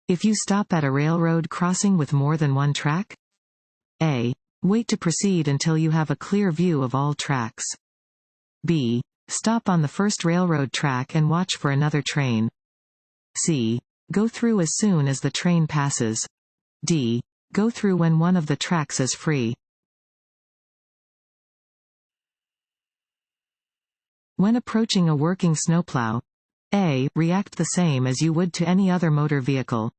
If you stop at a railroad crossing with more than one track? A. Wait to proceed until you have a clear view of all tracks. B. Stop on the first railroad track and watch for another train. C. Go through as soon as the train passes. D. Go through when one of the tracks is free. When approaching a working snowplow, A. React the same as you would to any other motor vehicle.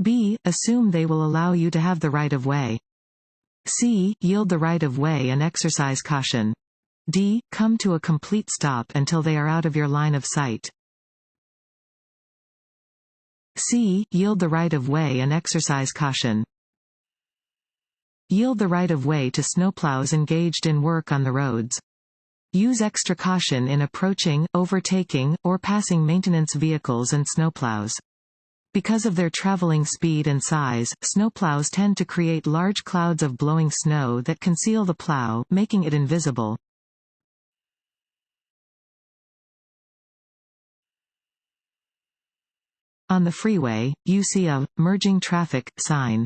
B. Assume they will allow you to have the right of way. C. Yield the right of way and exercise caution. D. Come to a complete stop until they are out of your line of sight. C. Yield the right of way and exercise caution. Yield the right of way to snowplows engaged in work on the roads. Use extra caution in approaching, overtaking, or passing maintenance vehicles and snowplows. Because of their traveling speed and size, snowplows tend to create large clouds of blowing snow that conceal the plow, making it invisible. On the freeway, you see a merging traffic sign.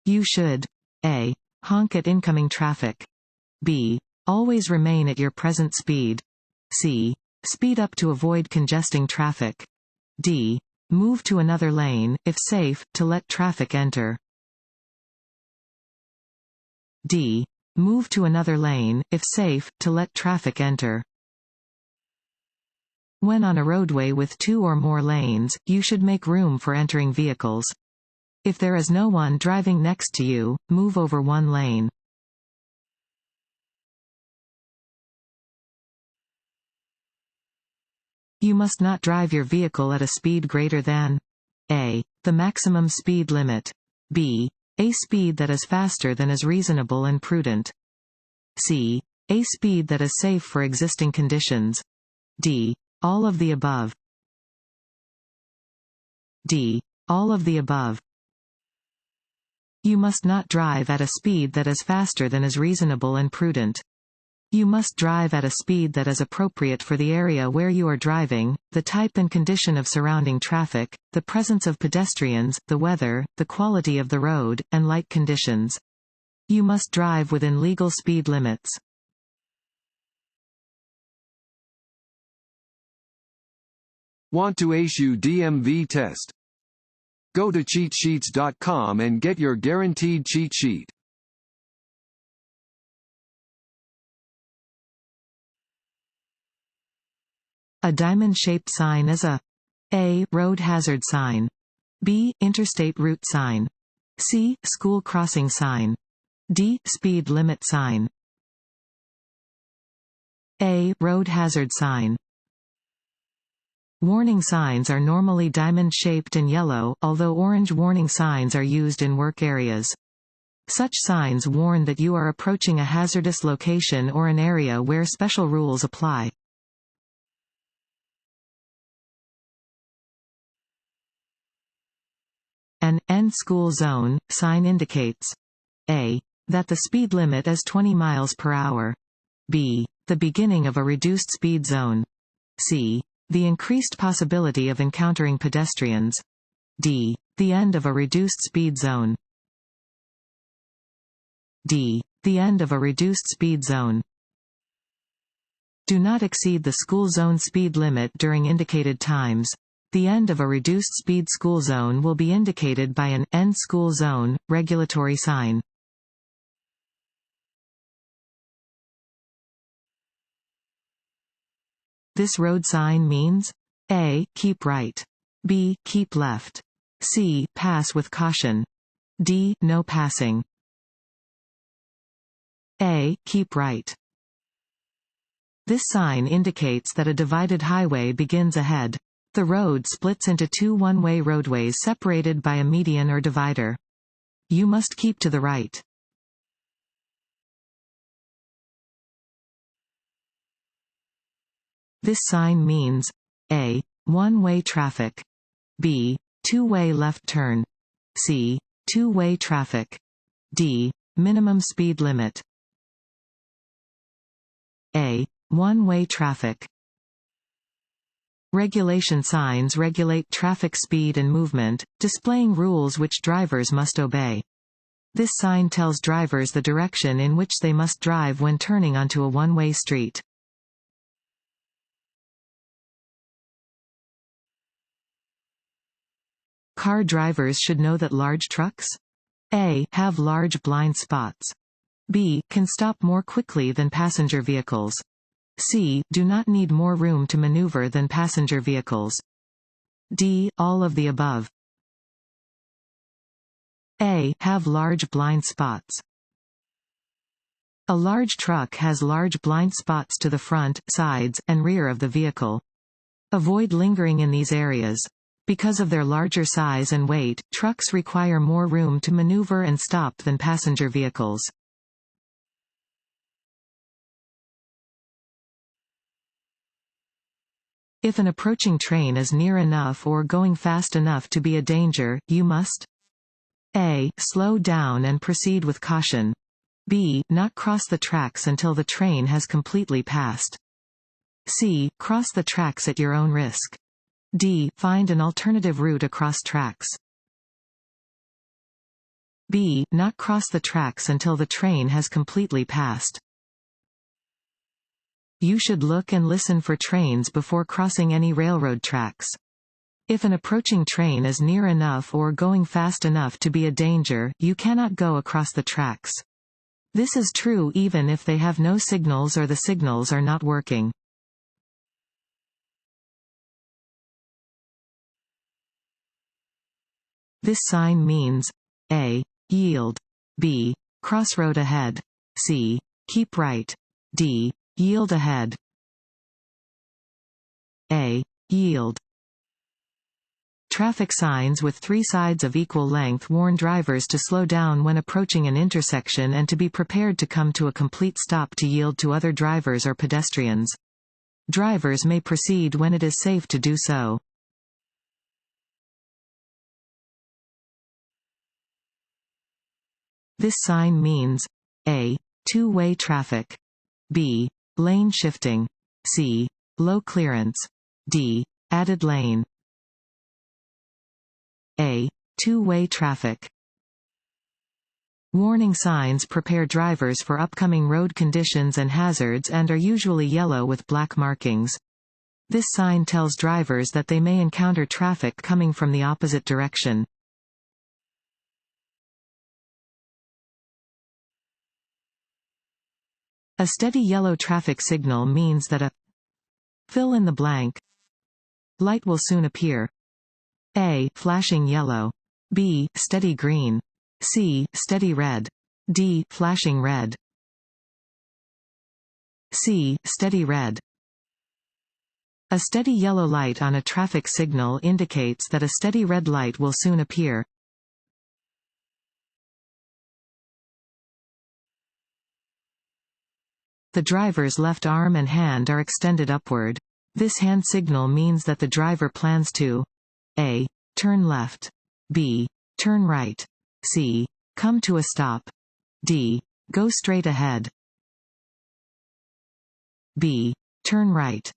You should A. Honk at incoming traffic. B. Always remain at your present speed. C. Speed up to avoid congesting traffic. D. Move to another lane, if safe, to let traffic enter. D. Move to another lane, if safe, to let traffic enter. When on a roadway with 2 or more lanes, you should make room for entering vehicles. If there is no one driving next to you, move over one lane. You must not drive your vehicle at a speed greater than A. The maximum speed limit. B. A speed that is faster than is reasonable and prudent. C. A speed that is safe for existing conditions. D. All of the above. D. All of the above. You must not drive at a speed that is faster than is reasonable and prudent. You must drive at a speed that is appropriate for the area where you are driving, the type and condition of surrounding traffic, the presence of pedestrians, the weather, the quality of the road, and light conditions. You must drive within legal speed limits. Want to ace your DMV test? Go to cheatsheets.com and get your guaranteed cheat sheet. A diamond-shaped sign is a A. Road hazard sign. B. Interstate route sign. C. School crossing sign. D. Speed limit sign. A. Road hazard sign. Warning signs are normally diamond-shaped and yellow, although orange warning signs are used in work areas. Such signs warn that you are approaching a hazardous location or an area where special rules apply. An end school zone sign indicates A. That the speed limit is 20 miles per hour. B. The beginning of a reduced speed zone. C. The increased possibility of encountering pedestrians. D. The end of a reduced speed zone. D. The end of a reduced speed zone. Do not exceed the school zone speed limit during indicated times. The end of a reduced speed school zone will be indicated by an end school zone regulatory sign. This road sign means A. Keep right. B. Keep left. C. Pass with caution. D. No passing. A. Keep right. This sign indicates that a divided highway begins ahead. The road splits into 2 one-way roadways separated by a median or divider. You must keep to the right. This sign means A. One-way traffic. B. Two-way left turn. C. Two-way traffic. D. Minimum speed limit. A. One-way traffic. Regulation signs regulate traffic speed and movement, displaying rules which drivers must obey. This sign tells drivers the direction in which they must drive when turning onto a one-way street. Car drivers should know that large trucks A. have large blind spots. B. can stop more quickly than passenger vehicles. C. do not need more room to maneuver than passenger vehicles. D. all of the above. A. have large blind spots. A large truck has large blind spots to the front, sides, and rear of the vehicle. Avoid lingering in these areas. Because of their larger size and weight, trucks require more room to maneuver and stop than passenger vehicles. If an approaching train is near enough or going fast enough to be a danger, you must A. slow down and proceed with caution. B. not cross the tracks until the train has completely passed. C. cross the tracks at your own risk. D. find an alternative route across tracks. B. not cross the tracks until the train has completely passed. You should look and listen for trains before crossing any railroad tracks. If an approaching train is near enough or going fast enough to be a danger, you cannot go across the tracks. This is true even if they have no signals or the signals are not working. This sign means A. yield. B. crossroad ahead. C. keep right. D. yield ahead. A. yield. Traffic signs with three sides of equal length warn drivers to slow down when approaching an intersection and to be prepared to come to a complete stop to yield to other drivers or pedestrians. Drivers may proceed when it is safe to do so. This sign means A. two-way traffic. B. lane shifting. C. low clearance. D. added lane. A. two-way traffic. Warning signs prepare drivers for upcoming road conditions and hazards and are usually yellow with black markings. This sign tells drivers that they may encounter traffic coming from the opposite direction. A steady yellow traffic signal means that a fill in the blank light will soon appear. A. flashing yellow. B. steady green. C. steady red. D. flashing red. C. steady red. A steady yellow light on a traffic signal indicates that a steady red light will soon appear. The driver's left arm and hand are extended upward. This hand signal means that the driver plans to A. turn left. B. turn right. C. come to a stop. D. go straight ahead. B. turn right.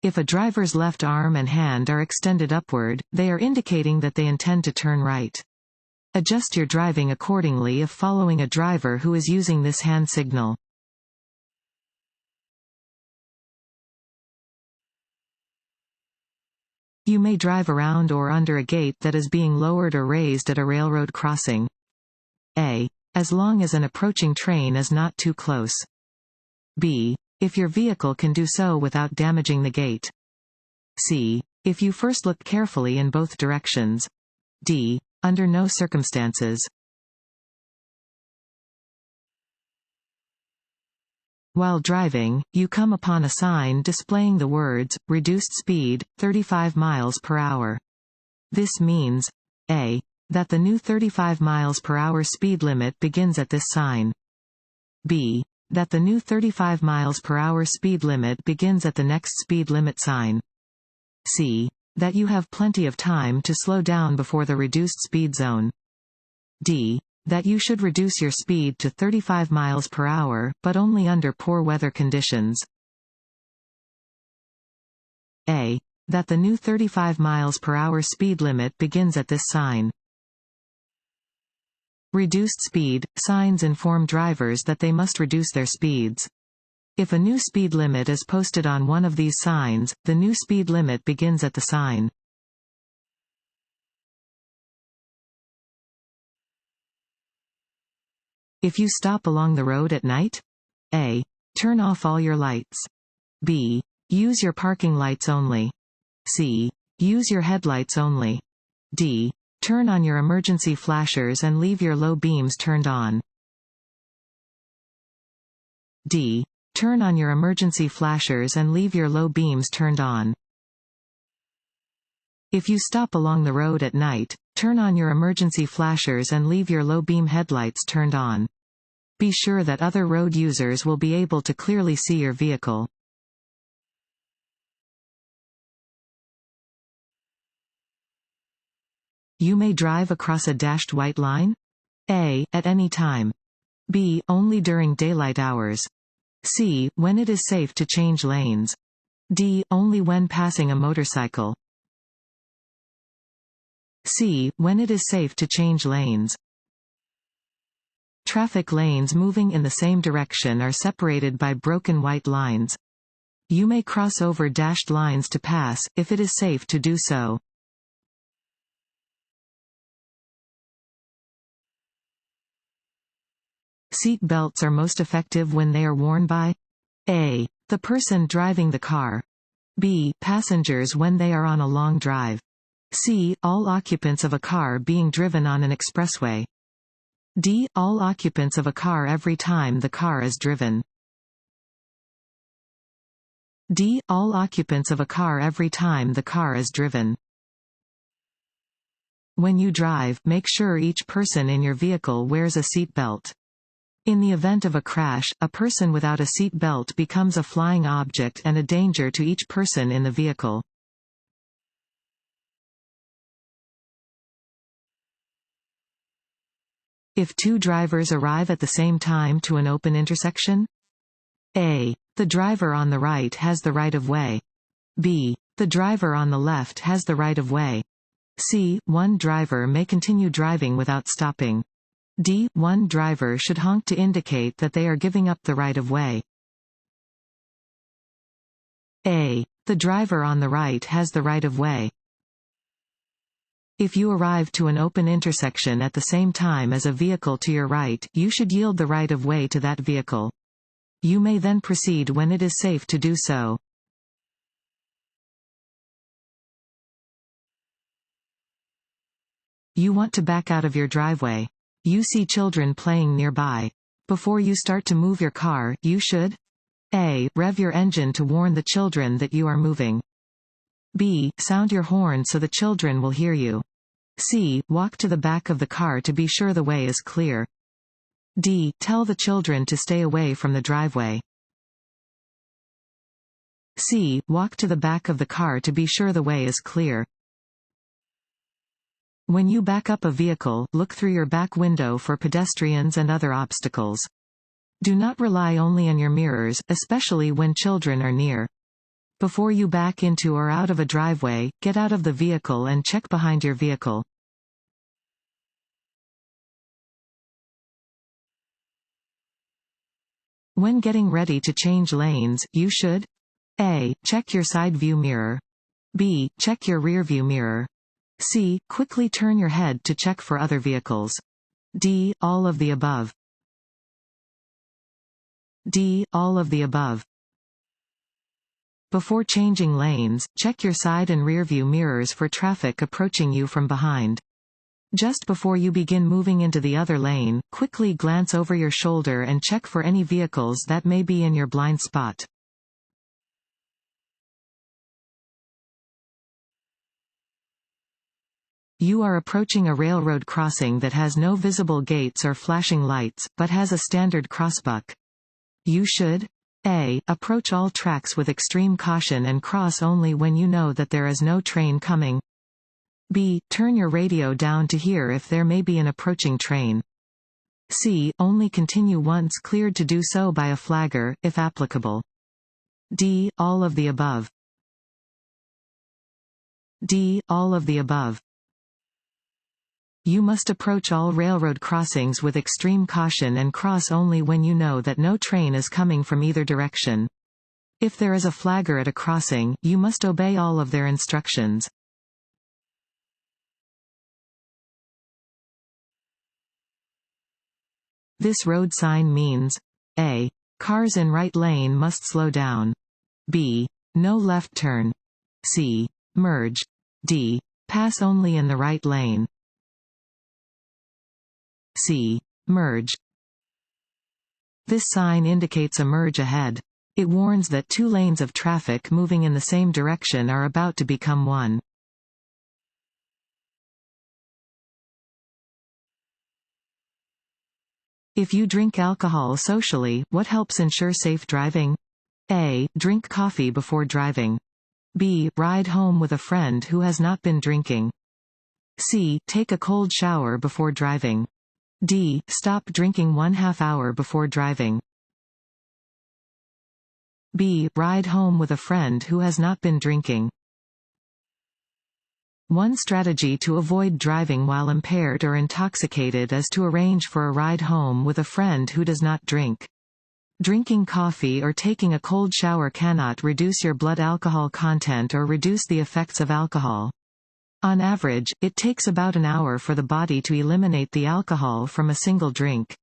If a driver's left arm and hand are extended upward, they are indicating that they intend to turn right. Adjust your driving accordingly if following a driver who is using this hand signal. You may drive around or under a gate that is being lowered or raised at a railroad crossing. A. as long as an approaching train is not too close. B. if your vehicle can do so without damaging the gate. C. if you first look carefully in both directions. D. under no circumstances. While driving, you come upon a sign displaying the words, reduced speed, 35 miles per hour. This means A. that the new 35 miles per hour speed limit begins at this sign. B. that the new 35 miles per hour speed limit begins at the next speed limit sign. C. that you have plenty of time to slow down before the reduced speed zone. D. that you should reduce your speed to 35 miles per hour, but only under poor weather conditions. A. That the new 35 miles per hour speed limit begins at this sign. Reduced speed. Signs inform drivers that they must reduce their speeds. If a new speed limit is posted on one of these signs, the new speed limit begins at the sign. If you stop along the road at night? A. Turn off all your lights. B. Use your parking lights only. C. Use your headlights only. D. Turn on your emergency flashers and leave your low beams turned on. D. Turn on your emergency flashers and leave your low beams turned on. If you stop along the road at night, turn on your emergency flashers and leave your low beam headlights turned on. Be sure that other road users will be able to clearly see your vehicle. You may drive across a dashed white line? A. At any time. B. Only during daylight hours. C. When it is safe to change lanes. D. Only when passing a motorcycle. C. When it is safe to change lanes. Traffic lanes moving in the same direction are separated by broken white lines. You may cross over dashed lines to pass, if it is safe to do so. Seat belts are most effective when they are worn by A. The person driving the car. B. Passengers when they are on a long drive. C. All occupants of a car being driven on an expressway. D. All occupants of a car every time the car is driven. D. All occupants of a car every time the car is driven. When you drive, make sure each person in your vehicle wears a seat belt. In the event of a crash, a person without a seat belt becomes a flying object and a danger to each person in the vehicle. If two drivers arrive at the same time to an open intersection? A. The driver on the right has the right of way. B. The driver on the left has the right of way. C. One driver may continue driving without stopping. D. One driver should honk to indicate that they are giving up the right of way. A. The driver on the right has the right of way. If you arrive to an open intersection at the same time as a vehicle to your right, you should yield the right of way to that vehicle. You may then proceed when it is safe to do so. You want to back out of your driveway. You see children playing nearby. Before you start to move your car, you should A. Rev your engine to warn the children that you are moving. B. Sound your horn so the children will hear you. C. Walk to the back of the car to be sure the way is clear. D. Tell the children to stay away from the driveway. C. Walk to the back of the car to be sure the way is clear. When you back up a vehicle, look through your back window for pedestrians and other obstacles. Do not rely only on your mirrors, especially when children are near. Before you back into or out of a driveway, get out of the vehicle and check behind your vehicle. When getting ready to change lanes, you should A. Check your side view mirror. B. Check your rear view mirror. C. Quickly turn your head to check for other vehicles. D. All of the above. D. All of the above. Before changing lanes, check your side and rear view mirrors for traffic approaching you from behind. Just before you begin moving into the other lane, quickly glance over your shoulder and check for any vehicles that may be in your blind spot. You are approaching a railroad crossing that has no visible gates or flashing lights, but has a standard crossbuck. You should A. Approach all tracks with extreme caution and cross only when you know that there is no train coming. B. Turn your radio down to hear if there may be an approaching train. C. Only continue once cleared to do so by a flagger, if applicable. D. All of the above. D. All of the above. You must approach all railroad crossings with extreme caution and cross only when you know that no train is coming from either direction. If there is a flagger at a crossing, you must obey all of their instructions. This road sign means A. Cars in right lane must slow down. B. No left turn. C. Merge. D. Pass only in the right lane. C. Merge. This sign indicates a merge ahead. It warns that two lanes of traffic moving in the same direction are about to become one. If you drink alcohol socially, what helps ensure safe driving? A. Drink coffee before driving. B. Ride home with a friend who has not been drinking. C. Take a cold shower before driving. D. Stop drinking 1/2 hour before driving. B. Ride home with a friend who has not been drinking. One strategy to avoid driving while impaired or intoxicated is to arrange for a ride home with a friend who does not drink. Drinking coffee or taking a cold shower cannot reduce your blood alcohol content or reduce the effects of alcohol. On average, it takes about an hour for the body to eliminate the alcohol from a single drink.